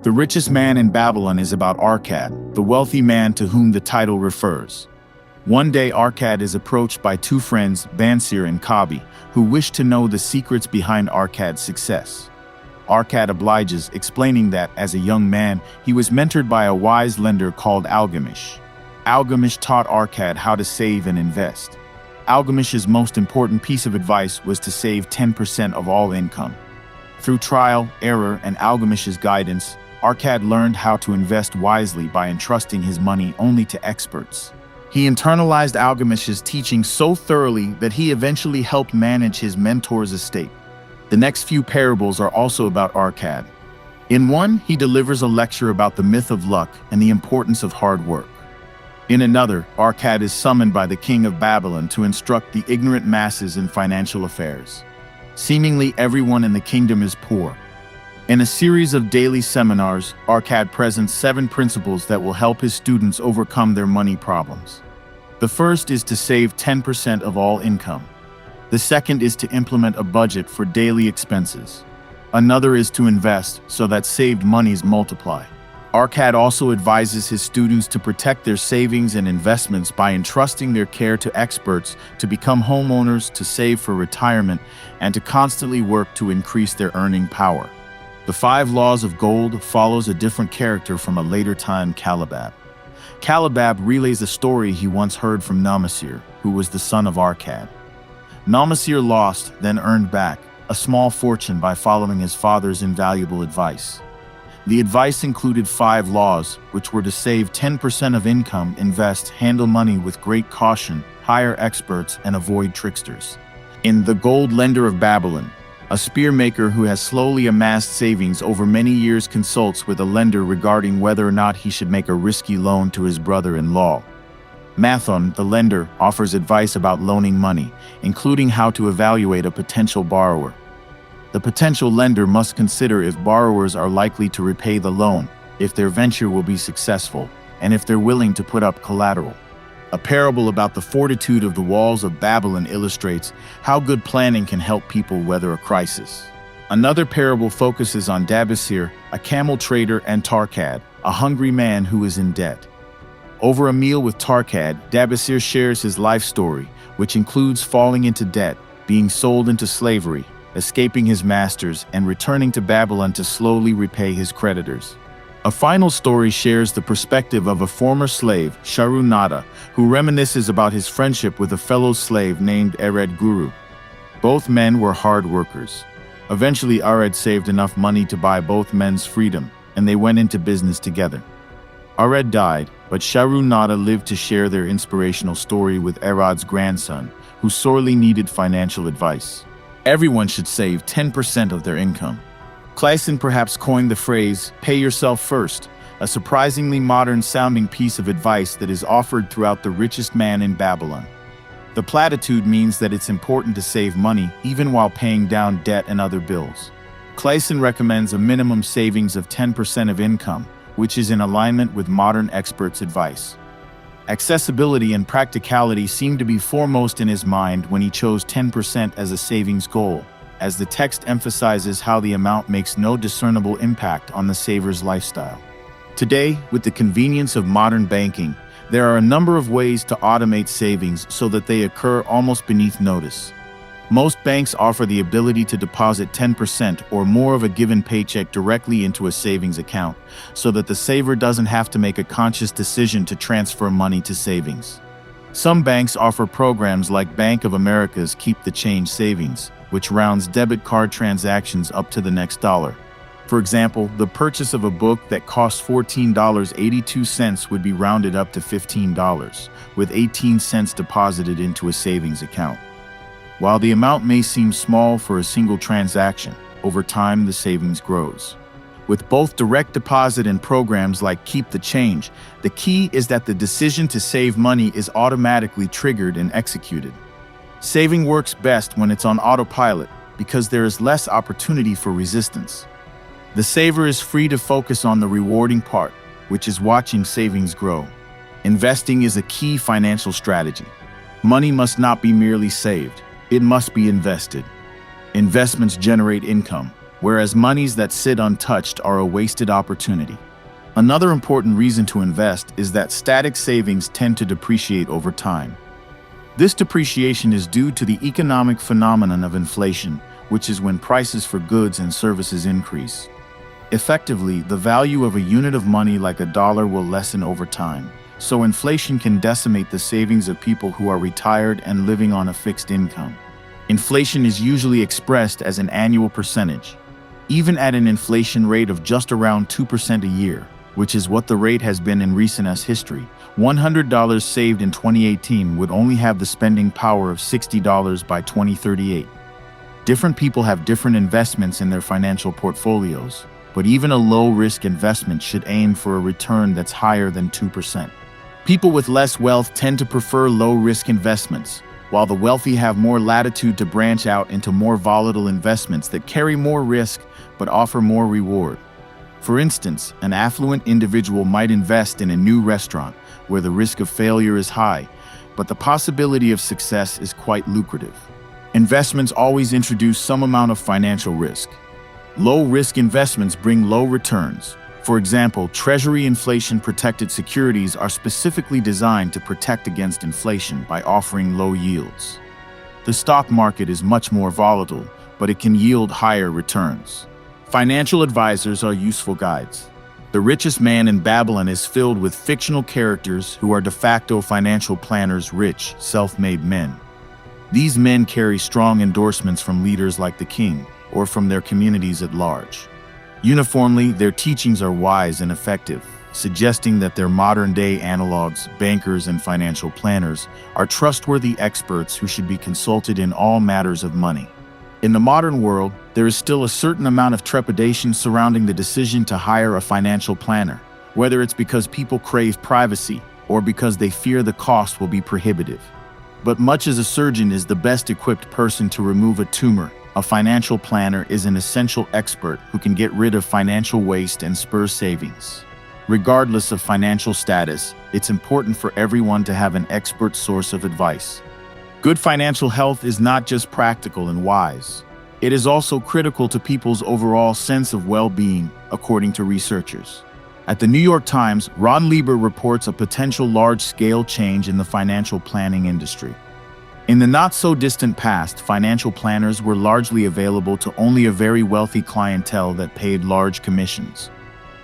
The Richest Man in Babylon is about Arcad, the wealthy man to whom the title refers. One day Arcad is approached by two friends, Bansir and Kabi, who wish to know the secrets behind Arcad's success. Arcad obliges, explaining that, as a young man, he was mentored by a wise lender called Algamish. Algamish taught Arcad how to save and invest. Algamish's most important piece of advice was to save 10% of all income. Through trial, error, and Algamish's guidance, Arcad learned how to invest wisely by entrusting his money only to experts. He internalized Algamish's teaching so thoroughly that he eventually helped manage his mentor's estate. The next few parables are also about Arcad. In one, he delivers a lecture about the myth of luck and the importance of hard work. In another, Arcad is summoned by the king of Babylon to instruct the ignorant masses in financial affairs. Seemingly everyone in the kingdom is poor. In a series of daily seminars, Arcad presents 7 principles that will help his students overcome their money problems. The first is to save 10% of all income. The second is to implement a budget for daily expenses. Another is to invest so that saved monies multiply. Arcad also advises his students to protect their savings and investments by entrusting their care to experts, to become homeowners, to save for retirement, and to constantly work to increase their earning power. The 5 laws of gold follows a different character from a later time, Calibab. Calibab relays a story he once heard from Namasir, who was the son of Arcad. Namasir lost, then earned back, a small fortune by following his father's invaluable advice. The advice included 5 laws, which were to save 10% of income, invest, handle money with great caution, hire experts, and avoid tricksters. In The Gold Lender of Babylon, a spear maker who has slowly amassed savings over many years consults with a lender regarding whether or not he should make a risky loan to his brother-in-law. Mathon, the lender, offers advice about loaning money, including how to evaluate a potential borrower. The potential lender must consider if borrowers are likely to repay the loan, if their venture will be successful, and if they're willing to put up collateral. A parable about the fortitude of the walls of Babylon illustrates how good planning can help people weather a crisis. Another parable focuses on Dabasir, a camel trader, and Tarkad, a hungry man who is in debt. Over a meal with Tarkad, Dabasir shares his life story, which includes falling into debt, being sold into slavery, escaping his masters, and returning to Babylon to slowly repay his creditors. A final story shares the perspective of a former slave, Sharu Nada, who reminisces about his friendship with a fellow slave named Ared Guru. Both men were hard workers. Eventually, Ared saved enough money to buy both men's freedom, and they went into business together. Ared died, but Sharu Nada lived to share their inspirational story with Ared's grandson, who sorely needed financial advice. Everyone should save 10% of their income. Clason perhaps coined the phrase, "pay yourself first," a surprisingly modern-sounding piece of advice that is offered throughout The Richest Man in Babylon. The platitude means that it's important to save money even while paying down debt and other bills. Clason recommends a minimum savings of 10% of income, which is in alignment with modern experts' advice. Accessibility and practicality seem to be foremost in his mind when he chose 10% as a savings goal, as the text emphasizes how the amount makes no discernible impact on the saver's lifestyle. Today, with the convenience of modern banking, there are a number of ways to automate savings so that they occur almost beneath notice. Most banks offer the ability to deposit 10% or more of a given paycheck directly into a savings account, so that the saver doesn't have to make a conscious decision to transfer money to savings. Some banks offer programs like Bank of America's Keep the Change Savings, which rounds debit card transactions up to the next dollar. For example, the purchase of a book that costs $14.82 would be rounded up to $15, with 18 cents deposited into a savings account. While the amount may seem small for a single transaction, over time the savings grows. With both direct deposit and programs like Keep the Change, the key is that the decision to save money is automatically triggered and executed. Saving works best when it's on autopilot because there is less opportunity for resistance. The saver is free to focus on the rewarding part, which is watching savings grow. Investing is a key financial strategy. Money must not be merely saved, it must be invested. Investments generate income, whereas monies that sit untouched are a wasted opportunity. Another important reason to invest is that static savings tend to depreciate over time. This depreciation is due to the economic phenomenon of inflation, which is when prices for goods and services increase. Effectively, the value of a unit of money like a dollar will lessen over time, so inflation can decimate the savings of people who are retired and living on a fixed income. Inflation is usually expressed as an annual percentage. Even at an inflation rate of just around 2% a year, which is what the rate has been in recent US history, $100 saved in 2018 would only have the spending power of $60 by 2038. Different people have different investments in their financial portfolios, but even a low-risk investment should aim for a return that's higher than 2%. People with less wealth tend to prefer low-risk investments, while the wealthy have more latitude to branch out into more volatile investments that carry more risk but offer more reward. For instance, an affluent individual might invest in a new restaurant where the risk of failure is high, but the possibility of success is quite lucrative. Investments always introduce some amount of financial risk. Low-risk investments bring low returns. For example, Treasury inflation-protected securities are specifically designed to protect against inflation by offering low yields. The stock market is much more volatile, but it can yield higher returns. Financial advisors are useful guides. The Richest Man in Babylon is filled with fictional characters who are de facto financial planners, rich, self-made men. These men carry strong endorsements from leaders like the king, or from their communities at large. Uniformly, their teachings are wise and effective, suggesting that their modern-day analogs, bankers and financial planners, are trustworthy experts who should be consulted in all matters of money. In the modern world, there is still a certain amount of trepidation surrounding the decision to hire a financial planner, whether it's because people crave privacy or because they fear the cost will be prohibitive. But much as a surgeon is the best equipped person to remove a tumor, a financial planner is an essential expert who can get rid of financial waste and spur savings. Regardless of financial status, it's important for everyone to have an expert source of advice. Good financial health is not just practical and wise. It is also critical to people's overall sense of well-being, according to researchers. At the New York Times, Ron Lieber reports a potential large-scale change in the financial planning industry. In the not-so-distant past, financial planners were largely available to only a very wealthy clientele that paid large commissions.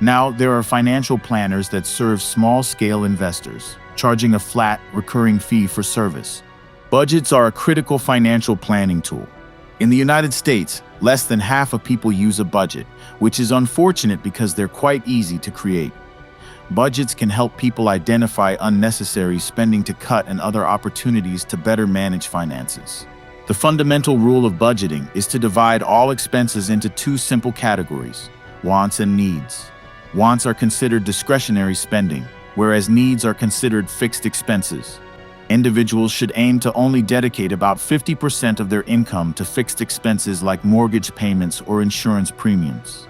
Now, there are financial planners that serve small-scale investors, charging a flat, recurring fee for service. Budgets are a critical financial planning tool. In the United States, less than half of people use a budget, which is unfortunate because they're quite easy to create. Budgets can help people identify unnecessary spending to cut and other opportunities to better manage finances. The fundamental rule of budgeting is to divide all expenses into two simple categories: wants and needs. Wants are considered discretionary spending, whereas needs are considered fixed expenses. Individuals should aim to only dedicate about 50% of their income to fixed expenses like mortgage payments or insurance premiums.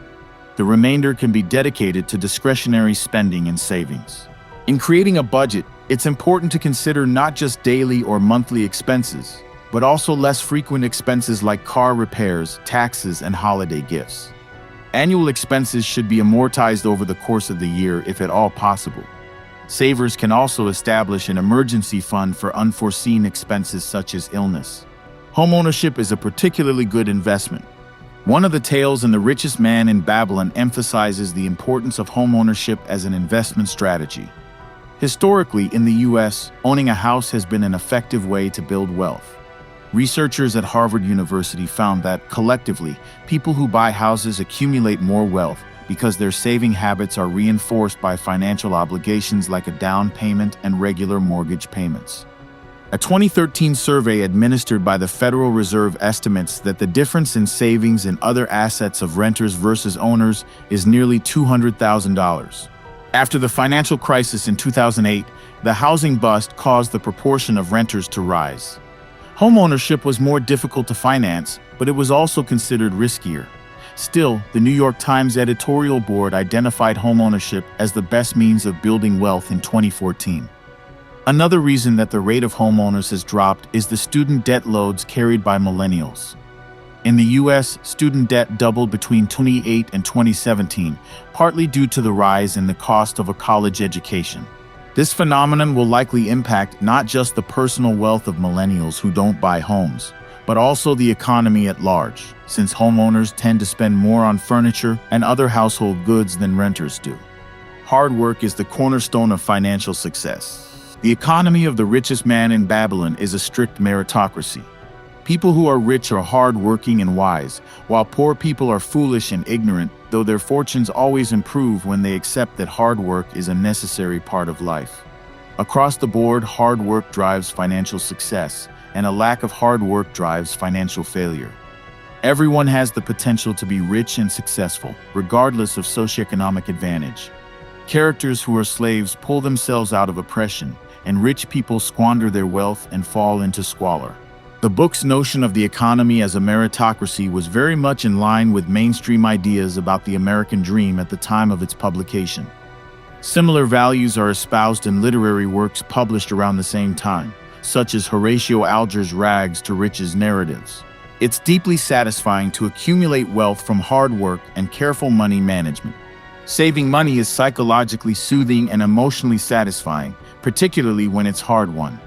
The remainder can be dedicated to discretionary spending and savings. In creating a budget, it's important to consider not just daily or monthly expenses, but also less frequent expenses like car repairs, taxes, and holiday gifts. Annual expenses should be amortized over the course of the year if at all possible. Savers can also establish an emergency fund for unforeseen expenses such as illness. Homeownership is a particularly good investment. One of the tales in The Richest Man in Babylon emphasizes the importance of homeownership as an investment strategy. Historically, in the U.S., owning a house has been an effective way to build wealth. Researchers at Harvard University found that, collectively, people who buy houses accumulate more wealth because their saving habits are reinforced by financial obligations like a down payment and regular mortgage payments. A 2013 survey administered by the Federal Reserve estimates that the difference in savings and other assets of renters versus owners is nearly $200,000. After the financial crisis in 2008, the housing bust caused the proportion of renters to rise. Homeownership was more difficult to finance, but it was also considered riskier. Still, the New York Times editorial board identified homeownership as the best means of building wealth in 2014. Another reason that the rate of homeowners has dropped is the student debt loads carried by millennials. In the US, student debt doubled between 2008 and 2017, partly due to the rise in the cost of a college education. This phenomenon will likely impact not just the personal wealth of millennials who don't buy homes, but also the economy at large, since homeowners tend to spend more on furniture and other household goods than renters do. Hard work is the cornerstone of financial success. The economy of the richest man in Babylon is a strict meritocracy. People who are rich are hard-working and wise, while poor people are foolish and ignorant, though their fortunes always improve when they accept that hard work is a necessary part of life. Across the board, hard work drives financial success, and a lack of hard work drives financial failure. Everyone has the potential to be rich and successful, regardless of socioeconomic advantage. Characters who are slaves pull themselves out of oppression, and rich people squander their wealth and fall into squalor. The book's notion of the economy as a meritocracy was very much in line with mainstream ideas about the American dream at the time of its publication. Similar values are espoused in literary works published around the same time, such as Horatio Alger's Rags to Riches narratives. It's deeply satisfying to accumulate wealth from hard work and careful money management. Saving money is psychologically soothing and emotionally satisfying, particularly when it's hard-won.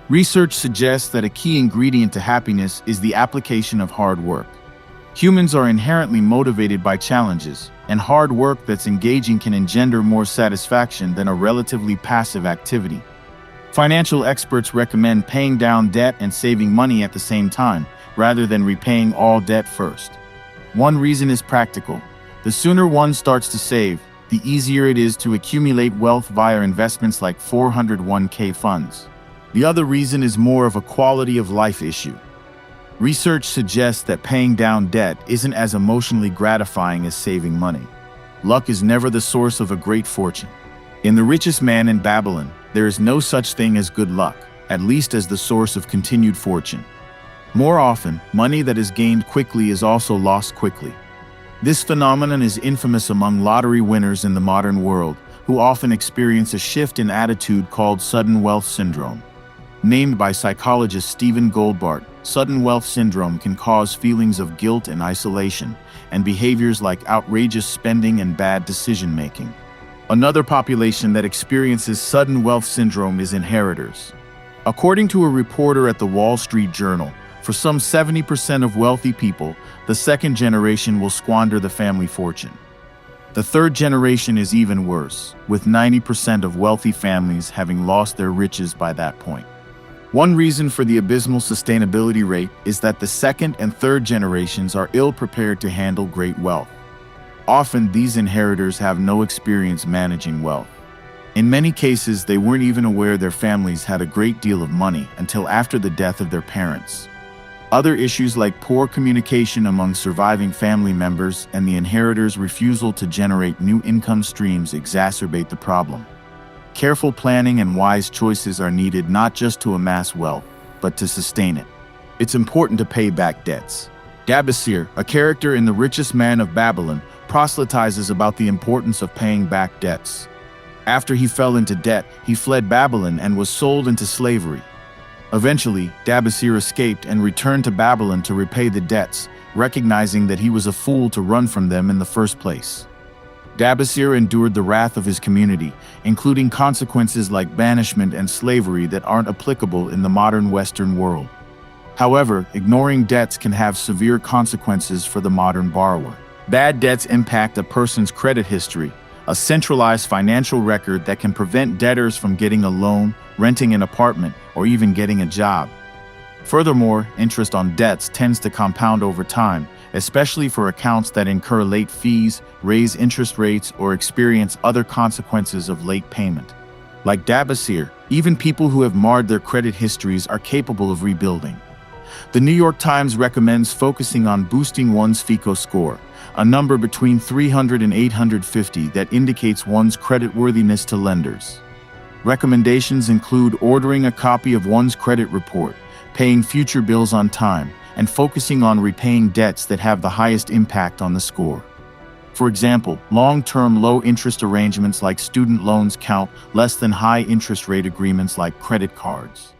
Research suggests that a key ingredient to happiness is the application of hard work. Humans are inherently motivated by challenges, and hard work that's engaging can engender more satisfaction than a relatively passive activity. Financial experts recommend paying down debt and saving money at the same time, rather than repaying all debt first. One reason is practical. The sooner one starts to save, the easier it is to accumulate wealth via investments like 401k funds. The other reason is more of a quality of life issue. Research suggests that paying down debt isn't as emotionally gratifying as saving money. Luck is never the source of a great fortune. In The Richest Man in Babylon, there is no such thing as good luck, at least as the source of continued fortune. More often, money that is gained quickly is also lost quickly. This phenomenon is infamous among lottery winners in the modern world, who often experience a shift in attitude called sudden wealth syndrome. Named by psychologist Stephen Goldbart, sudden wealth syndrome can cause feelings of guilt and isolation, and behaviors like outrageous spending and bad decision-making. Another population that experiences sudden wealth syndrome is inheritors. According to a reporter at the Wall Street Journal, for some 70% of wealthy people, the second generation will squander the family fortune. The third generation is even worse, with 90% of wealthy families having lost their riches by that point. One reason for the abysmal sustainability rate is that the second and third generations are ill-prepared to handle great wealth. Often, these inheritors have no experience managing wealth. In many cases, they weren't even aware their families had a great deal of money until after the death of their parents. Other issues like poor communication among surviving family members and the inheritors' refusal to generate new income streams exacerbate the problem. Careful planning and wise choices are needed not just to amass wealth, but to sustain it. It's important to pay back debts. Dabasir, a character in The Richest Man of Babylon, proselytizes about the importance of paying back debts. After he fell into debt, he fled Babylon and was sold into slavery. Eventually, Dabasir escaped and returned to Babylon to repay the debts, recognizing that he was a fool to run from them in the first place. Dabasir endured the wrath of his community, including consequences like banishment and slavery that aren't applicable in the modern Western world. However, ignoring debts can have severe consequences for the modern borrower. Bad debts impact a person's credit history, a centralized financial record that can prevent debtors from getting a loan, renting an apartment, or even getting a job. Furthermore, interest on debts tends to compound over time, especially for accounts that incur late fees, raise interest rates, or experience other consequences of late payment. Like Dabasir, even people who have marred their credit histories are capable of rebuilding. The New York Times recommends focusing on boosting one's FICO score, a number between 300 and 850 that indicates one's creditworthiness to lenders. Recommendations include ordering a copy of one's credit report, paying future bills on time, and focusing on repaying debts that have the highest impact on the score. For example, long-term low-interest arrangements like student loans count less than high-interest rate agreements like credit cards.